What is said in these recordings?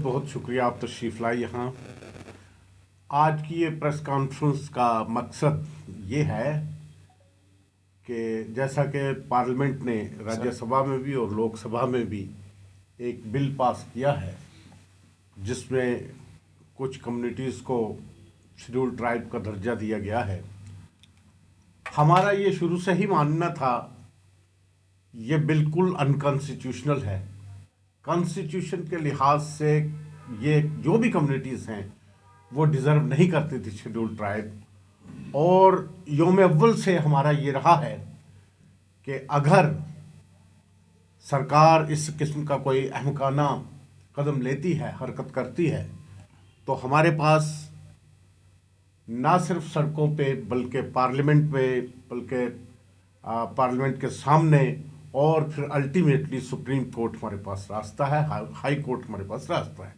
बहुत शुक्रिया आप तशरीफ़ लाई यहाँ। आज की ये प्रेस कॉन्फ्रेंस का मकसद ये है कि जैसा कि पार्लियामेंट ने राज्यसभा में भी और लोकसभा में भी एक बिल पास किया है जिसमें कुछ कम्युनिटीज़ को शेड्यूल ट्राइब का दर्जा दिया गया है। हमारा ये शुरू से ही मानना था ये बिल्कुल अनकॉन्स्टिट्यूशनल है। कॉन्स्टिट्यूशन के लिहाज से ये जो भी कम्युनिटीज़ हैं वो डिज़र्व नहीं करती थी शेड्यूल ट्राइब। और यौम अव्वल से हमारा ये रहा है कि अगर सरकार इस किस्म का कोई अहमकाना कदम लेती है, हरकत करती है, तो हमारे पास ना सिर्फ सड़कों पे बल्कि पार्लियामेंट पे, बल्कि पार्लियामेंट के सामने और फिर अल्टीमेटली सुप्रीम कोर्ट हमारे पास रास्ता है, हाई कोर्ट हमारे पास रास्ता है।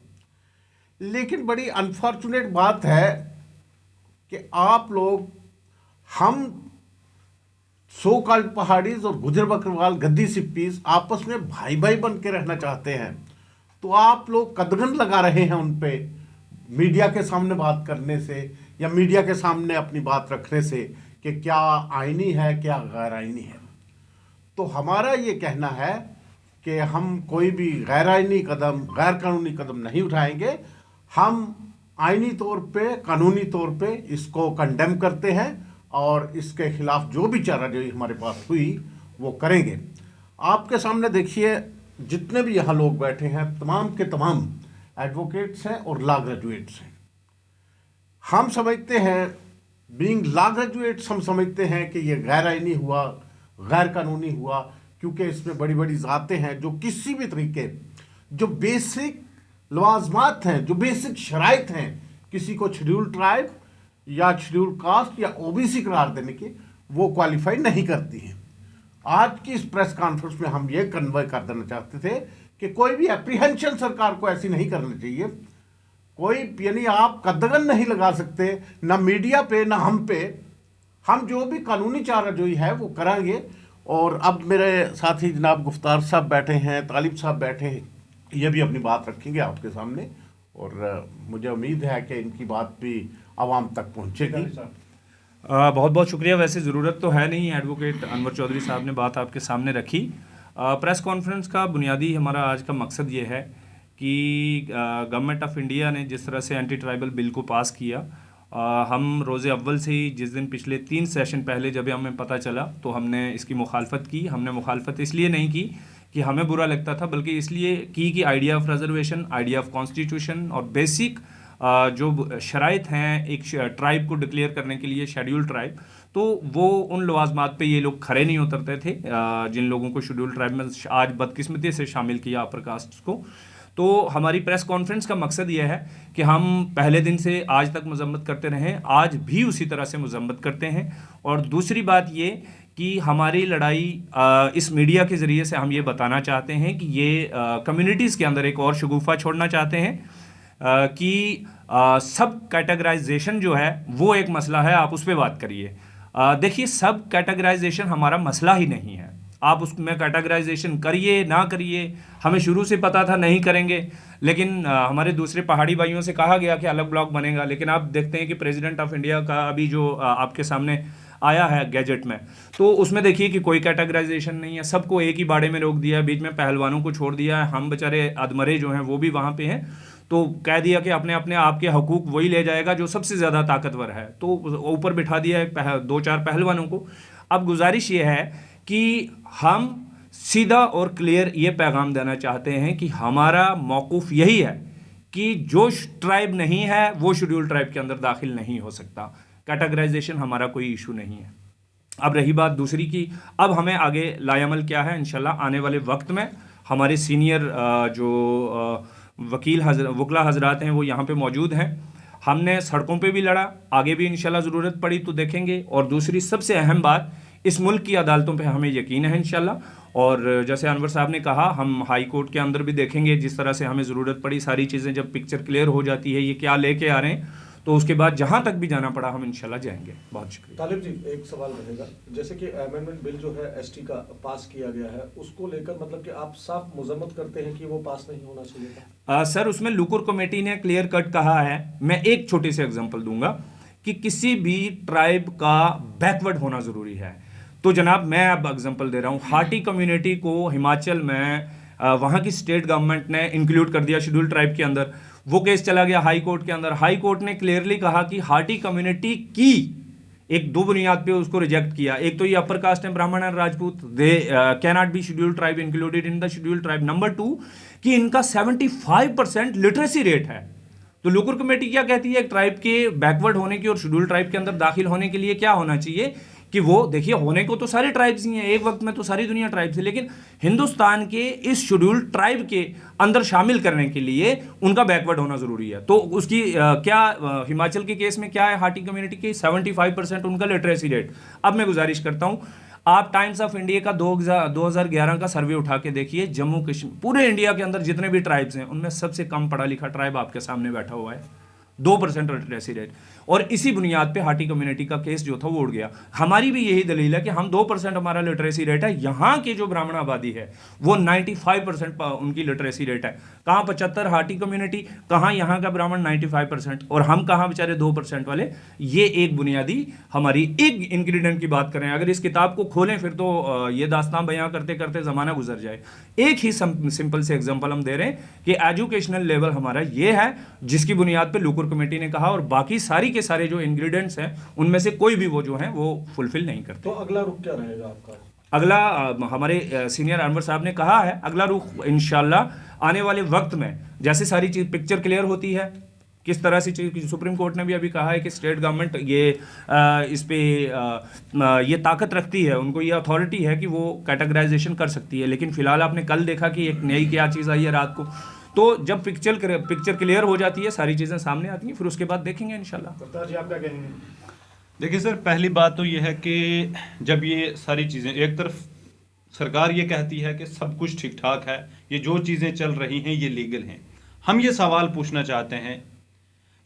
लेकिन बड़ी अनफॉर्चुनेट बात है कि आप लोग, हम सो कॉल्ड पहाड़ीज और गुजर बकरवाल गद्दी सिप्पीज आपस में भाई भाई बन के रहना चाहते हैं, तो आप लोग कदगन लगा रहे हैं उन पे मीडिया के सामने बात करने से या मीडिया के सामने अपनी बात रखने से कि क्या आईनी है क्या गैर आईनी है। तो हमारा ये कहना है कि हम कोई भी गैर आईनी कदम, गैर कानूनी कदम नहीं उठाएंगे। हम आईनी तौर पे, कानूनी तौर पे इसको कंडेम करते हैं और इसके खिलाफ जो भी चाराजोई हमारे पास हुई वो करेंगे। आपके सामने देखिए, जितने भी यहाँ लोग बैठे हैं तमाम के तमाम एडवोकेट्स हैं और लॉ ग्रेजुएट्स हैं। हम समझते हैं, बीइंग लॉ ग्रेजुएट्स, हम समझते हैं कि ये गैर आईनी हुआ, गैर कानूनी हुआ, क्योंकि इसमें बड़ी बड़ी ज़ातें हैं जो किसी भी तरीके, जो बेसिक लवाजमात हैं, जो बेसिक शराइत हैं किसी को शेड्यूल ट्राइब या शेड्यूल कास्ट या ओबीसी करार देने के, वो क्वालिफाई नहीं करती हैं। आज की इस प्रेस कॉन्फ्रेंस में हम ये कन्वे कर देना चाहते थे कि कोई भी एप्रीहेंशन सरकार को ऐसी नहीं करनी चाहिए। कोई, यानी आप कदगन नहीं लगा सकते, ना मीडिया पे ना हम पे। हम जो भी कानूनी चाराजोई है वो करांगे। और अब मेरे साथी जनाब गुफ्तार साहब बैठे हैं, तालिब साहब बैठे हैं, ये भी अपनी बात रखेंगे आपके सामने और मुझे उम्मीद है कि इनकी बात भी आवाम तक पहुँचेगी। बहुत बहुत शुक्रिया। वैसे ज़रूरत तो है नहीं, एडवोकेट अनवर चौधरी साहब ने बात आपके सामने रखी। प्रेस कॉन्फ्रेंस का बुनियादी हमारा आज का मकसद ये है कि गवर्नमेंट ऑफ इंडिया ने जिस तरह से एंटी ट्राइबल बिल को पास किया, हम रोज़े अव्वल से ही, जिस दिन पिछले 3 सेशन पहले जब हमें पता चला तो हमने इसकी मुखालफत की। हमने मुखालफत इसलिए नहीं की कि हमें बुरा लगता था, बल्कि इसलिए की कि idea of reservation, idea of constitution और बेसिक जो शराइत हैं एक ट्राइब को डिक्लेयर करने के लिए, शेड्यूल ट्राइब, तो वो उन लवाजमात पे ये लोग खड़े नहीं उतरते थे जिन लोगों को शेड्यूल ट्राइब में आज बदकिस्मती से शामिल किया अपर कास्ट को। तो हमारी प्रेस कॉन्फ्रेंस का मकसद ये है कि हम पहले दिन से आज तक मजम्मत करते रहें, आज भी उसी तरह से मजम्मत करते हैं। और दूसरी बात ये कि हमारी लड़ाई इस मीडिया के ज़रिए से हम ये बताना चाहते हैं कि ये कम्युनिटीज़ के अंदर एक और शगुफ़ा छोड़ना चाहते हैं कि सब कैटेगराइजेशन जो है वो एक मसला है, आप उस पर बात करिए। देखिए, सब कैटेगराइजेशन हमारा मसला ही नहीं है। आप उसमें कैटेगराइजेशन करिए ना करिए, हमें शुरू से पता था नहीं करेंगे, लेकिन हमारे दूसरे पहाड़ी भाइयों से कहा गया कि अलग ब्लॉक बनेगा। लेकिन आप देखते हैं कि प्रेसिडेंट ऑफ इंडिया का अभी जो आपके सामने आया है गैजेट में, तो उसमें देखिए कि कोई कैटेगराइजेशन नहीं है, सबको एक ही बाड़े में रोक दिया, बीच में पहलवानों को छोड़ दिया है। हम बेचारे अधमरे जो हैं वो भी वहाँ पे हैं, तो कह दिया कि अपने अपने आपके हकूक वही ले जाएगा जो सबसे ज़्यादा ताकतवर है, तो ऊपर बिठा दिया है 2-4 पहलवानों को। अब गुजारिश ये है कि हम सीधा और क्लियर ये पैगाम देना चाहते हैं कि हमारा मौक़िफ़ यही है कि जो ट्राइब नहीं है वो शेड्यूल ट्राइब के अंदर दाखिल नहीं हो सकता। कैटेगराइजेशन हमारा कोई इशू नहीं है। अब रही बात दूसरी की, अब हमें आगे लाएअमल क्या है, इंशाल्लाह आने वाले वक्त में हमारे सीनियर जो वकीला हजरात हैं वो यहाँ पे मौजूद हैं। हमने सड़कों पे भी लड़ा, आगे भी इंशाल्लाह ज़रूरत पड़ी तो देखेंगे। और दूसरी सबसे अहम बात, इस मुल्क की अदालतों पे हमें यकीन है इंशाल्लाह। और जैसे अनवर साहब ने कहा, हम हाई कोर्ट के अंदर भी देखेंगे, जिस तरह से हमें ज़रूरत पड़ी, सारी चीज़ें जब पिक्चर क्लियर हो जाती है ये क्या लेके आ रहे हैं, तो उसके बाद जहां तक भी जाना पड़ा हम इंशाल्लाह जाएंगे। बहुत शुक्रिया। तालिब जी, एक सवाल रहेगा, जैसे कि अमेंडमेंट बिल जो है एसटी का पास किया गया है, उसको लेकर मतलब कि आप साफ मजम्मत करते हैं कि वो पास नहीं होना चाहिए था? सर, उसमें लुकुर कमेटी ने क्लियर कट कहा है, मैं एक छोटी सी एग्जांपल दूंगा कि किसी भी ट्राइब का बैकवर्ड होना जरूरी है। तो जनाब मैं अब एग्जांपल दे रहा हूं, हाटी कम्युनिटी को हिमाचल में वहां की स्टेट गवर्नमेंट ने इंक्लूड कर दिया शेड्यूल ट्राइब के अंदर। वो केस चला गया हाई कोर्ट के अंदर। हाई कोर्ट ने क्लियरली कहा कि हाटी कम्युनिटी की एक दो बुनियाद पे उसको रिजेक्ट किया। एक तो ये अपर कास्ट है, ब्राह्मण and Rajput, they can not be schedule tribe included in the schedule tribe. Number 2 कि इनका 75% लिटरेसी रेट है। तो लुकुर कमेटी क्या कहती है, एक ट्राइब के बैकवर्ड होने की और शेड्यूल ट्राइब के अंदर दाखिल होने के लिए क्या होना चाहिए कि वो देखिए, होने को तो सारे ट्राइब्स ही हैं, एक वक्त में तो सारी दुनिया ट्राइब्स है, लेकिन हिंदुस्तान के इस शेड्यूल ट्राइब के अंदर शामिल करने के लिए उनका बैकवर्ड होना जरूरी है। तो उसकी हिमाचल के केस में क्या है, हाटी कम्युनिटी की 75% उनका लिटरेसी रेट। अब मैं गुजारिश करता हूं, आप टाइम्स ऑफ इंडिया का 2011 का सर्वे उठा के देखिए, जम्मू कश्मीर पूरे इंडिया के अंदर जितने भी ट्राइब्स हैं उनमें सबसे कम पढ़ा लिखा ट्राइब आपके सामने बैठा हुआ है, 2% लिटरेसी रेट। और इसी बुनियाद पे हाटी कम्युनिटी का केस जो था वो उड़ गया। हमारी भी यही दलील है कि हम 2% हमारा लिटरेसी रेट है, यहाँ की जो ब्राह्मण आबादी है वो 95% उनकी लिटरेसी रेट है। कहाँ 75 हाटी कम्युनिटी, कहाँ यहाँ का ब्राह्मण 95%, और हम कहाँ बेचारे 2% वाले। ये एक बुनियादी हमारी एक इंग्रेडिएंट की बात करें, अगर इस किताब को खोलें फिर तो ये दास्तान बयां करते करते ज़माना गुजर जाए। एक ही सिंपल से एग्जाम्पल हम दे रहे हैं कि एजुकेशनल लेवल हमारा ये है जिसकी बुनियाद पर लुकुर कमेटी ने कहा, और बाकी सारी के सारे जो इंग्रेडिएंट्स हैं उनमें से कोई भी वो जो हैं वो फुलफिल नहीं करते। तो अगला रुख क्या रहेगा आपका? अगला हमारे सीनियर अनवर साहब ने कहा है, अगला रुख इंशाल्लाह आने वाले वक्त में जैसे सारी चीज पिक्चर क्लियर होती है, किस तरह से चीज, सुप्रीम कोर्ट ने भी अभी कहा है कि स्टेट गवर्नमेंट ये इस पे ये ताकत रखती है, उनको ये अथॉरिटी है कि वो कैटेगराइजेशन कर सकती है। लेकिन फिलहाल आपने कल देखा कि एक नई क्या चीज़ आई है रात को। तो जब पिक्चर क्लियर हो जाती है, सारी चीज़ें सामने आती हैं, फिर उसके बाद देखेंगे इंशाल्लाह। सरताज जी, आप क्या कहेंगे? देखिए सर, पहली बात तो ये है कि जब ये सारी चीज़ें, एक तरफ सरकार ये कहती है कि सब कुछ ठीक ठाक है, ये जो चीज़ें चल रही हैं ये लीगल हैं, हम ये सवाल पूछना चाहते हैं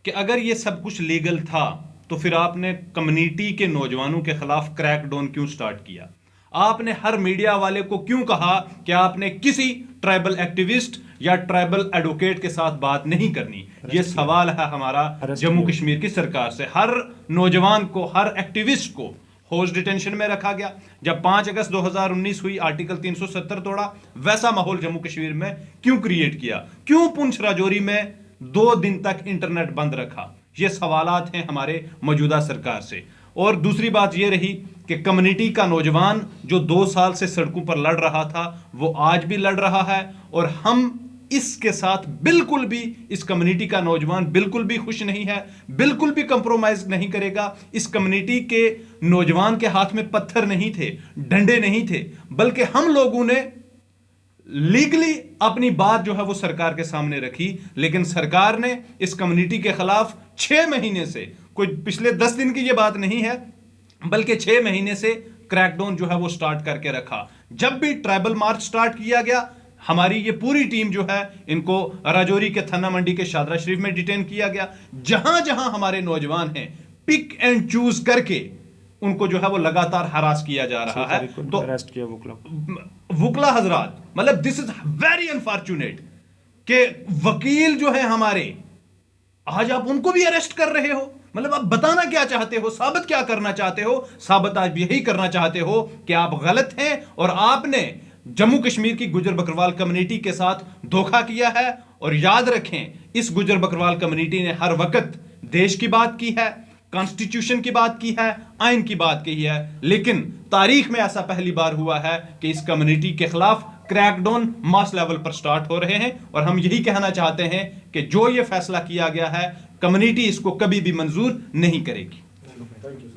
कि अगर ये सब कुछ लीगल था तो फिर आपने कम्युनिटी के नौजवानों के खिलाफ क्रैकडाउन क्यों स्टार्ट किया? आपने हर मीडिया वाले को क्यों कहा कि आपने किसी ट्राइबल एक्टिविस्ट या ट्राइबल एडवोकेट के साथ बात नहीं करनी? ये सवाल है हमारा जम्मू कश्मीर की सरकार से। हर नौजवान को, हर एक्टिविस्ट को होस्ट डिटेंशन में रखा गया। जब 5 अगस्त 2019 हुई, आर्टिकल 370 तोड़ा, वैसा माहौल जम्मू कश्मीर में क्यों क्रिएट किया? क्यों पुंछ राजौरी में 2 दिन तक इंटरनेट बंद रखा? ये सवालात हैं हमारे मौजूदा सरकार से। और दूसरी बात ये रही कि कम्युनिटी का नौजवान जो 2 साल से सड़कों पर लड़ रहा था वो आज भी लड़ रहा है, और हम इसके साथ बिल्कुल भी, इस कम्युनिटी का नौजवान बिल्कुल भी खुश नहीं है, बिल्कुल भी कंप्रोमाइज नहीं करेगा। इस कम्युनिटी के नौजवान के हाथ में पत्थर नहीं थे, डंडे नहीं थे, बल्कि हम लोगों ने लीगली अपनी बात जो है वो सरकार के सामने रखी। लेकिन सरकार ने इस कम्युनिटी के खिलाफ 6 महीने से, कोई पिछले 10 दिन की ये बात नहीं है, बल्कि 6 महीने से क्रैकडाउन जो है वो स्टार्ट करके रखा। जब भी ट्राइबल मार्च स्टार्ट किया गया, हमारी ये पूरी टीम जो है, इनको राजौरी के थन्ना मंडी के शादरा शरीफ में डिटेन किया गया। जहां जहां हमारे नौजवान हैं, पिक एंड चूज करके उनको जो है वो लगातार हरास किया जा रहा है। तो अरेस्ट किया वुकला हजरात, मतलब दिस इज वेरी अनफॉर्चुनेट कि वकील जो है हमारे, आज आप उनको भी अरेस्ट कर रहे हो। मतलब आप बताना क्या चाहते हो, साबित क्या करना चाहते हो? साबित आज यही करना चाहते हो कि आप गलत हैं और आपने जम्मू कश्मीर की गुजर बकरवाल कम्युनिटी के साथ धोखा किया है। और याद रखें, इस गुजर बकरवाल कम्युनिटी ने हर वक्त देश की बात की है, कॉन्स्टिट्यूशन की बात की है, आइन की बात की है, लेकिन तारीख में ऐसा पहली बार हुआ है कि इस कम्युनिटी के खिलाफ क्रैकडाउन मास लेवल पर स्टार्ट हो रहे हैं। और हम यही कहना चाहते हैं कि जो ये फैसला किया गया है, कम्युनिटी इसको कभी भी मंजूर नहीं करेगी। Thank you.